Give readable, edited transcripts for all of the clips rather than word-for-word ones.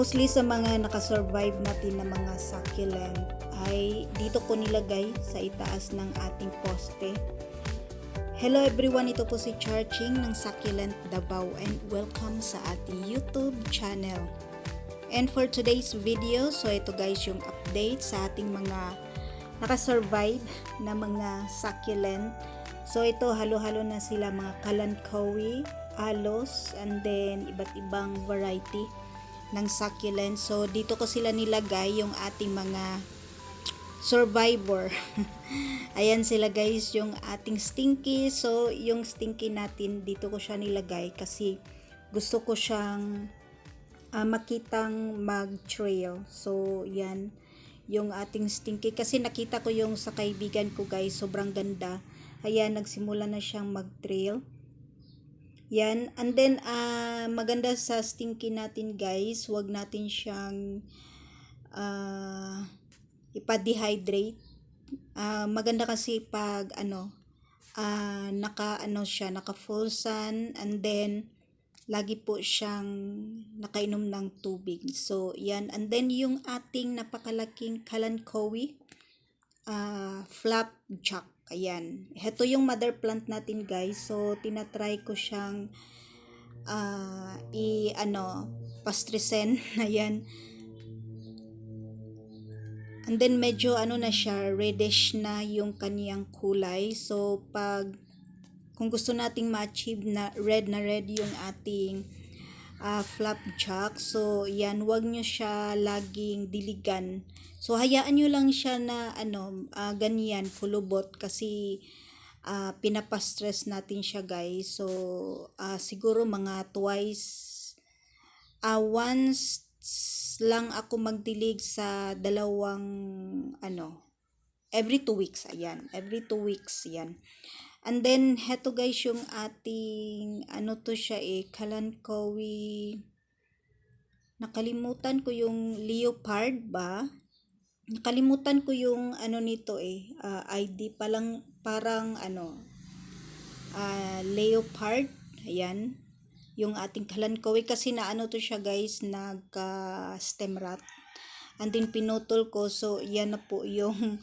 mostly sa mga nakasurvive natin na mga succulent ay dito ko nilagay sa itaas ng ating poste. Hello everyone, ito po si Charching ng Succulent Davao and welcome sa ating YouTube channel. And for today's video, so ito guys yung update sa ating mga nakasurvive na mga succulent. So ito halo-halo na sila, mga kalanchoe, alos, and then iba't ibang variety ng succulent. So dito ko sila nilagay, yung ating mga survivor. Ayan sila guys, yung ating stinky. So yung stinky natin dito ko siya nilagay kasi gusto ko siyang makitang mag-trail. So yan yung ating stinky kasi nakita ko yung sa kaibigan ko guys, sobrang ganda. Ayan, nagsimula na siyang mag-trail. Yan, and then maganda sa stinky natin guys, wag natin siyang ipa-dehydrate. Maganda kasi pag naka siya, naka full sun, and then lagi po siyang nakainom ng tubig. So yan, and then yung ating napakalaking kalanchoe, flapjack. Ayan, ito yung mother plant natin guys. So tinatry ko siyang pastrisen. Ayan. And then medyo na siya, reddish na yung kaniyang kulay. So kung gusto nating ma-achieve na red yung ating flapjack, so yan, wag nyo siya laging diligan. So hayaan nyo lang siya na ganyan, pulubot, kasi pinapastress natin siya guys. So siguro mga once lang ako magdilig sa dalawang every 2 weeks. Ayan, every 2 weeks yan. And then heto guys yung ating to siya kalanchoe, nakalimutan ko yung leopard ba, nakalimutan ko yung nito ID parang leopard. Ayan yung ating kalanchoe kasi to siya guys, nagka-stem rot, and then pinutol ko. So yan na po yung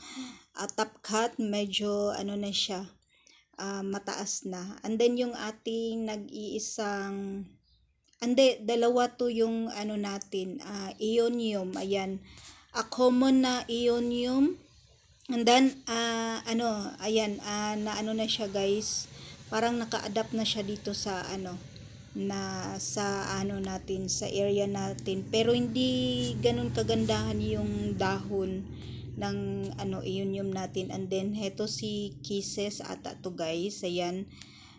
top cut, medyo na siya, mataas na. And then yung ating nag-iisang, dalawa to yung natin, aeonium. Ayan, a common na aeonium, and then ayan, na siya guys, parang naka-adapt na siya dito sa natin sa area natin, pero hindi ganun kagandahan yung dahon ng aeonium natin. And then heto si kisses ata to guys. Ayan,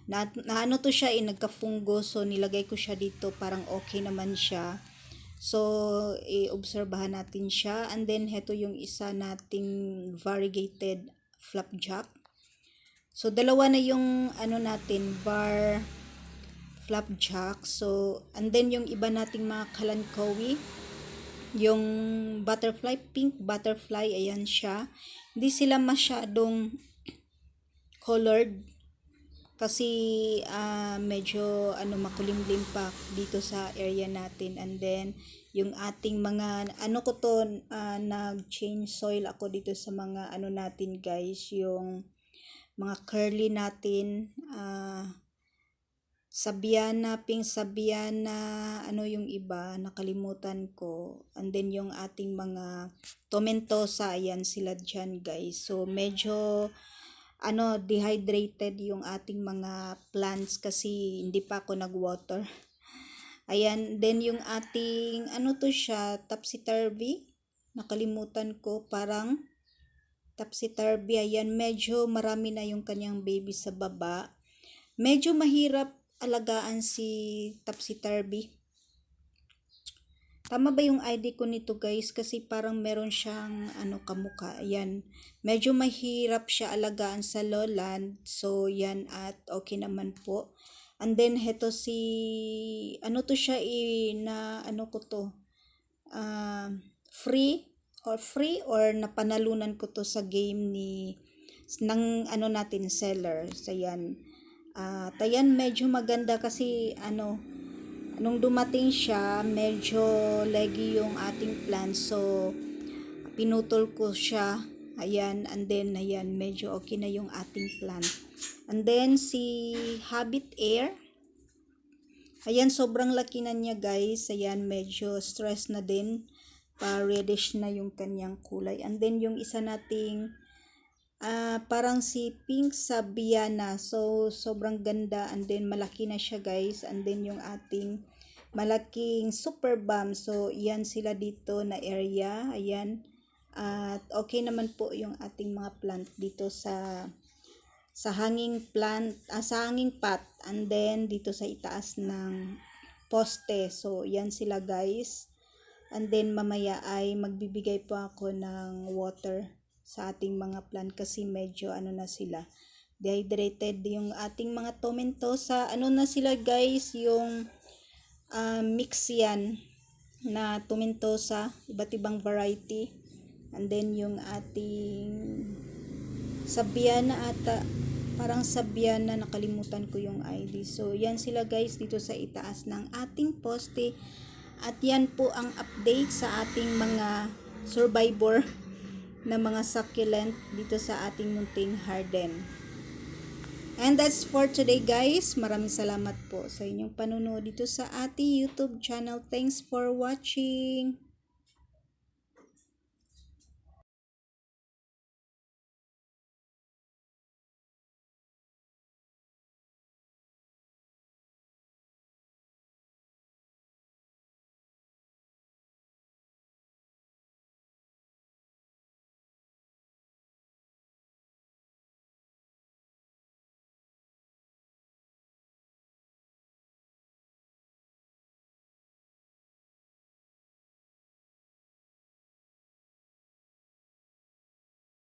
na to siya, nagka-fungo, so nilagay ko siya dito, parang okay naman siya. So i-obserbahan natin siya. And then heto yung isa nating variegated flapjack. So dalawa na yung natin, flapjack. So and then yung iba nating mga kalanchoe, yung butterfly, pink butterfly, ayan siya. Hindi sila masyadong colored kasi medyo makulimlim pa dito sa area natin. And then yung ating mga nag-change soil ako dito sa mga natin guys, yung mga curly natin, Sabiana, pink Sabiana, yung iba, nakalimutan ko. And then yung ating mga tomentosa, ayan sila dyan guys. So medyo dehydrated yung ating mga plants kasi hindi pa ako nag-water. Ayan, then yung ating to siya, topsy-turvy, nakalimutan ko, parang topsy-turvy. Ayan, medyo marami na yung kanyang baby sa baba. Medyo mahirap alagaan si topsy-turvy. Tama ba yung ID ko nito guys? Kasi parang meron siyang kamuka. Ayan, medyo mahirap siya alagaan sa lowland. So yan, at okay naman po. And then heto si to siya free or napanalunan ko to sa game ng natin seller. So yan, tayan, medyo maganda kasi nung dumating siya, medyo leggy yung ating plant. So, pinutol ko siya. Ayan, and then, ayan, medyo okay na yung ating plant. And then, si Habit Air. Ayan, sobrang laki na niya guys. Ayan, medyo stress na din. Pa-reddish na yung kanyang kulay. And then, yung isa nating parang si Pink Sabiana. So, sobrang ganda. And then, malaki na siya guys. And then, yung ating malaking super bomb. So, yan sila dito na area. Ayan. At okay naman po yung ating mga plant dito sa hanging plant, sa hanging pot, and then dito sa itaas ng poste. So, yan sila guys. And then mamaya ay magbibigay po ako ng water sa ating mga plant kasi medyo ano na sila, dehydrated yung ating mga tomentosa. Ano na sila guys, yung mix yan na tomentosa, iba't ibang variety. And then yung ating Sabiana ata, parang Sabiana, nakalimutan ko yung ID. So yan sila guys dito sa itaas ng ating poste. At yan po ang update sa ating mga survivor na mga succulent dito sa ating munting garden. And that's for today guys. Maraming salamat po sa inyong panunood dito sa ating YouTube channel. Thanks for watching.